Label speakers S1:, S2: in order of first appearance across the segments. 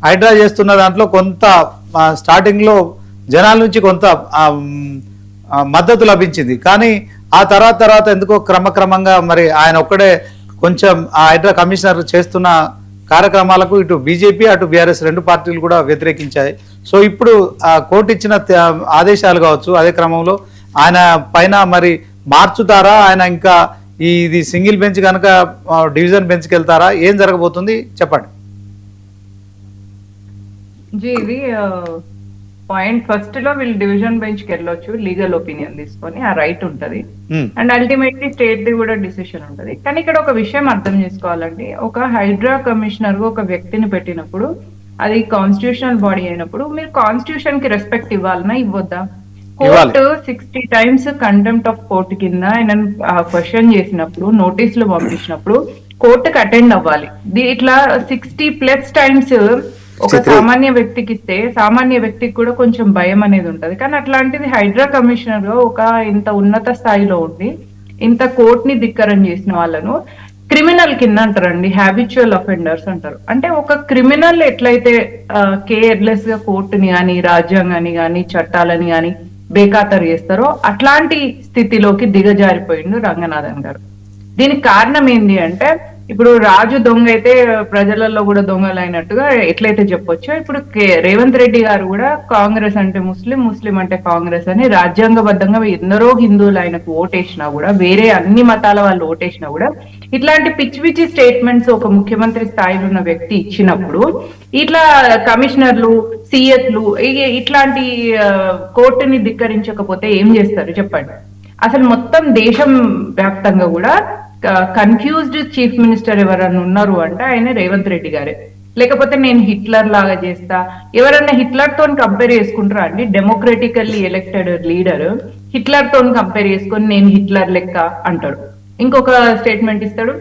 S1: హైడ్రా చేస్తున్న దాంట్లో కొంత స్టార్టింగ్ లో జనాల నుంచి కొంత మద్దతు లభించింది. కానీ ఆ తర్వాత ఎందుకో క్రమక్రమంగా మరి ఆయన ఒక్కడే కొంచెం ఆ హైడ్రా కమిషనర్ చేస్తున్న కార్యక్రమాలకు ఇటు బీజేపీ అటు బీఆర్ఎస్ రెండు పార్టీలు కూడా వ్యతిరేకించాయి. సో ఇప్పుడు కోర్టు ఇచ్చిన ఆదేశాలు కావచ్చు, అదే క్రమంలో ఆయన పైన మరి మార్చుతారా, ఆయన ఇంకా ఇది సింగిల్ బెంచ్ కనుక డివిజన్ బెంచ్కి వెళ్తారా, ఏం జరగబోతుంది చెప్పండి.
S2: ఇది పాయింట్ ఫస్ట్ లో వీళ్ళు డివిజన్ బెంచ్ కి వెళ్ళొచ్చు, లీగల్ ఒపీనియన్ తీసుకొని, ఆ రైట్ ఉంటది. అండ్ అల్టిమేట్లీ స్టేట్ ది కూడా డిసిషన్ ఉంటది. కానీ ఇక్కడ ఒక విషయం అర్థం చేసుకోవాలండి, ఒక హైడ్రా కమిషనర్ ఒక వ్యక్తిని పెట్టినప్పుడు అది కాన్స్టిట్యూషనల్ బాడీ అయినప్పుడు మీరు కాన్స్టిట్యూషన్ కి రెస్పెక్ట్ ఇవ్వాలన్నా ఇవ్వద్దా? Court 60 times contempt of court కింద ఆయన క్వశ్చన్ చేసినప్పుడు, నోటీసులు పంపించినప్పుడు కోర్టుకు అటెండ్ అవ్వాలి. ఇట్లా 60+ times ఒక సామాన్య వ్యక్తికి ఇస్తే సామాన్య వ్యక్తికి కూడా కొంచెం భయం అనేది ఉంటది. కానీ అట్లాంటిది హైడ్రా కమిషనర్ గా ఒక ఇంత ఉన్నత స్థాయిలో ఉండి ఇంత కోర్టుని ధిక్కరం చేసిన వాళ్ళను క్రిమినల్ కింద అంటారండి, హ్యాబిచువల్ అఫెండర్స్ అంటారు. అంటే ఒక క్రిమినల్ ఎట్లయితే కేర్లెస్ గా కోర్టుని కానీ రాజ్యాంగాన్ని కానీ చట్టాలని కానీ బేఖాతరు చేస్తారో అట్లాంటి స్థితిలోకి దిగజారిపోయిండు రంగనాథన్ గారు. దీనికి కారణం ఏంటి అంటే, ఇప్పుడు రాజు దొంగ అయితే ప్రజలలో కూడా దొంగలు అయినట్టుగా ఎట్లయితే చెప్పొచ్చో, ఇప్పుడు రేవంత్ రెడ్డి గారు కూడా కాంగ్రెస్ అంటే ముస్లిం, ముస్లిం అంటే కాంగ్రెస్ అని రాజ్యాంగబద్ధంగా ఎందరో హిందువులు ఆయనకు ఓటేసినా కూడా, వేరే అన్ని మతాల వాళ్ళు ఓటేసినా కూడా ఇట్లాంటి పిచ్చి పిచ్చి స్టేట్మెంట్స్ ఒక ముఖ్యమంత్రి స్థాయిలో ఉన్న వ్యక్తి ఇచ్చినప్పుడు ఇట్లా కమిషనర్లు, సిఎస్లు ఇట్లాంటి కోర్టుని ధిక్కరించకపోతే ఏం చేస్తారు చెప్పండి? అసలు మొత్తం దేశం వ్యాప్తంగా కూడా కన్ఫ్యూజ్డ్ చీఫ్ మినిస్టర్ ఎవరన్నా ఉన్నారు అంటే ఆయన రేవంత్ రెడ్డి గారే. లేకపోతే నేను హిట్లర్ లాగా చేస్తా, ఎవరన్నా హిట్లర్ తో కంపేర్ చేసుకుంటారా అండి? డెమోక్రటికల్లీ ఎలక్టెడ్ లీడర్ హిట్లర్ తో కంపేర్ చేసుకొని నేను హిట్లర్ లెక్క అంటాడు. ఇంకొక స్టేట్మెంట్ ఇస్తాడు,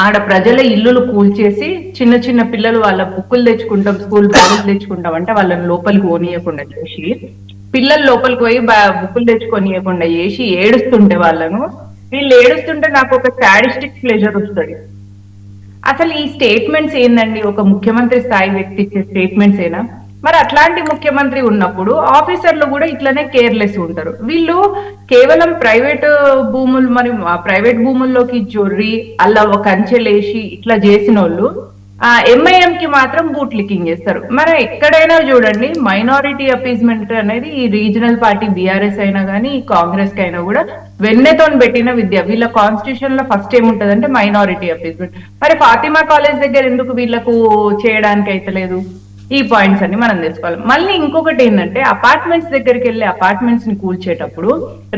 S2: ఆడ ప్రజల ఇల్లులు కూల్చేసి చిన్న చిన్న పిల్లలు వాళ్ళ బుక్కులు తెచ్చుకుంటాం, స్కూల్ బ్యాగులు తెచ్చుకుంటాం అంటే వాళ్ళని లోపలికి పోనీయకుండా చేసి, పిల్లలు లోపలికి పోయి బుక్కులు తెచ్చుకొనియకుండా చేసి ఏడుస్తుంటే వాళ్ళను, వీళ్ళు ఏడుస్తుంటే నాకు ఒక సాడిస్టిక్ ప్లెజర్ వస్తుంది. అసలు ఈ స్టేట్మెంట్స్ ఏందండి? ఒక ముఖ్యమంత్రి స్థాయి వ్యక్తి ఇచ్చే స్టేట్మెంట్స్ ఏనా? మరి అట్లాంటి ముఖ్యమంత్రి ఉన్నప్పుడు ఆఫీసర్లు కూడా ఇట్లనే కేర్లెస్ ఉంటారు. వీళ్ళు కేవలం ప్రైవేట్ భూములు, మరి ప్రైవేట్ భూముల్లోకి జొర్రి అలా ఒక కంచెలేసి ఇట్లా చేసిన వాళ్ళు ఎంఐఎం కి మాత్రం బూట్ లికింగ్ చేస్తారు. మరి ఎక్కడైనా చూడండి, మైనారిటీ అపీజ్మెంట్ అనేది ఈ రీజనల్ పార్టీ బీఆర్ఎస్ అయినా కానీ కాంగ్రెస్ కి అయినా కూడా వెన్నెతో పెట్టిన విద్య. వీళ్ళ కాన్స్టిట్యూషన్ లో ఫస్ట్ ఏముంటది అంటే మైనారిటీ అపీజ్మెంట్. మరి ఫాతిమా కాలేజ్ దగ్గర ఎందుకు వీళ్ళకు చేయడానికి అయితే లేదు? ఈ పాయింట్స్ అన్ని మనం తెలుసుకోవాలి. మళ్ళీ ఇంకొకటి ఏంటంటే, అపార్ట్మెంట్స్ దగ్గరికి వెళ్ళి అపార్ట్మెంట్స్ ని కూల్చేటప్పుడు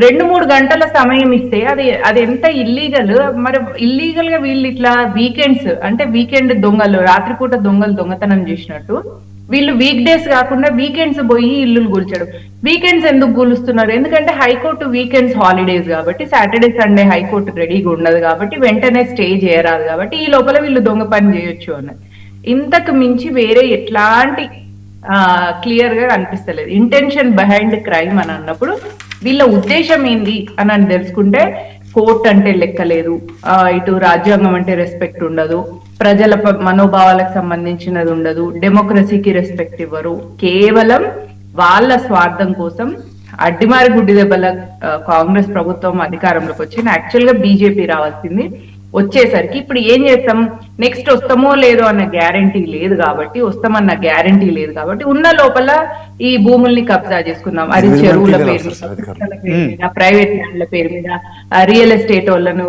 S2: 2-3 గంటల సమయం ఇస్తే అది ఎంత ఇల్లీగల్. మరి ఇల్లీగల్ గా వీళ్ళు ఇట్లా వీకెండ్స్ అంటే వీకెండ్ దొంగలు, రాత్రిపూట దొంగలు దొంగతనం చేసినట్టు వీళ్ళు వీక్ డేస్ కాకుండా వీకెండ్స్ పోయి ఇల్లులు కూల్చడం. వీకెండ్స్ ఎందుకు కూలుస్తున్నారు? ఎందుకంటే హైకోర్టు వీకెండ్స్ హాలిడేస్ కాబట్టి, సాటర్డే సండే హైకోర్టు రెడీగా ఉండదు కాబట్టి, వెంటనే స్టే చేయరాదు కాబట్టి ఈ లోపల వీళ్ళు దొంగ పని చేయొచ్చు అన్నది. ఇంతకు మించి వేరే ఎట్లాంటి క్లియర్ గా కనిపిస్తలేదు. ఇంటెన్షన్ బిహైండ్ క్రైమ్ అని అన్నప్పుడు వీళ్ళ ఉద్దేశం ఏంది అని తెలుసుకుంటే, కోర్టు అంటే లెక్కలేదు, ఇటు రాజ్యాంగం అంటే రెస్పెక్ట్ ఉండదు, ప్రజల మనోభావాలకు సంబంధించినది ఉండదు, డెమోక్రసీకి రెస్పెక్ట్ ఇవ్వరు, కేవలం వాళ్ళ స్వార్థం కోసం అడ్డిమారి గుడ్డి దెబ్బల కాంగ్రెస్ ప్రభుత్వం అధికారంలోకి వచ్చింది. యాక్చువల్ గా బీజేపీ రావాల్సింది. వచ్చేసరికి ఇప్పుడు ఏం చేస్తాం, నెక్స్ట్ వస్తామో లేదో అన్న గ్యారంటీ లేదు కాబట్టి, వస్తామన్న గ్యారంటీ లేదు కాబట్టి ఉన్న లోపల ఈ భూముల్ని కబ్జా చేసుకుందాం. అది చెరువుల పేరు మీద, ప్రైవేట్ ల్యాండ్ల పేరు మీద, రియల్ ఎస్టేట్ వాళ్ళను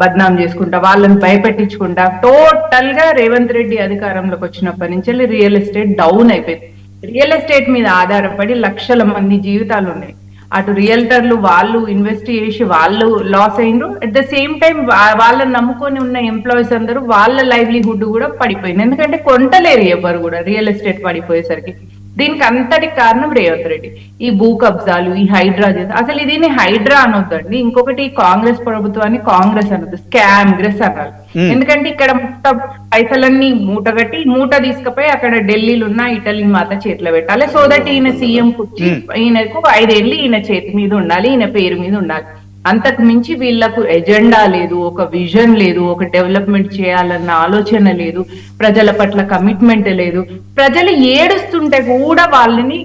S2: బద్నాం చేసుకుంటా, వాళ్ళని భయపెట్టించుకుంటా, టోటల్ గా రేవంత్ రెడ్డి అధికారంలోకి వచ్చినప్పటి నుంచి రియల్ ఎస్టేట్ డౌన్ అయిపోయింది. రియల్ ఎస్టేట్ మీద ఆధారపడి లక్షల మంది జీవితాలు ఉన్నాయి. అటు రియల్టర్లు వాళ్ళు ఇన్వెస్ట్ చేసి వాళ్ళు లాస్ అయినరు, అట్ ద సేమ్ టైం వాళ్ళని నమ్ముకొని ఉన్న ఎంప్లాయీస్ అందరూ వాళ్ళ లైవ్లీహుడ్ కూడా పడిపోయింది. ఎందుకంటే కొంటలేరు ఎవరు కూడా రియల్ ఎస్టేట్ పడిపోయేసరికి. దీనికి అంతటి కారణం రేవంత్ రెడ్డి. ఈ భూ కబ్జాలు, ఈ హైడ్రా చేసి, అసలు ఇది హైడ్రా అనొద్దండి, ఇంకొకటి కాంగ్రెస్ ప్రభుత్వాన్ని కాంగ్రెస్ అనొద్దు, స్కామ్ గ్రెస్ అనాలి. ఎందుకంటే ఇక్కడ మొత్తం పైసలన్నీ మూటగట్టి మూట తీసుకుపోయి అక్కడ ఢిల్లీలో ఉన్న ఇటలీ మాత చేతిలో పెట్టాలి. సో దట్ ఈయన సీఎం కూర్చి ఈయనకు 5 ఏళ్ళు ఈయన చేతి మీద ఉండాలి, ఈయన పేరు మీద ఉండాలి. అంతకు మించి వీళ్ళకు ఎజెండా లేదు, ఒక విజన్ లేదు, ఒక డెవలప్మెంట్ చేయాలన్న ఆలోచన లేదు, ప్రజల పట్ల కమిట్మెంట్ లేదు. ప్రజలు ఏడుస్తుంటే కూడా వాళ్ళని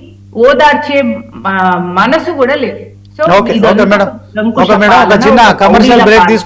S2: ఓదార్చే మనసు కూడా లేదు. సో
S1: ఓకే మేడం, ఒక చిన్న కమర్షియల్ బ్రేక్ తీసుకుందాం.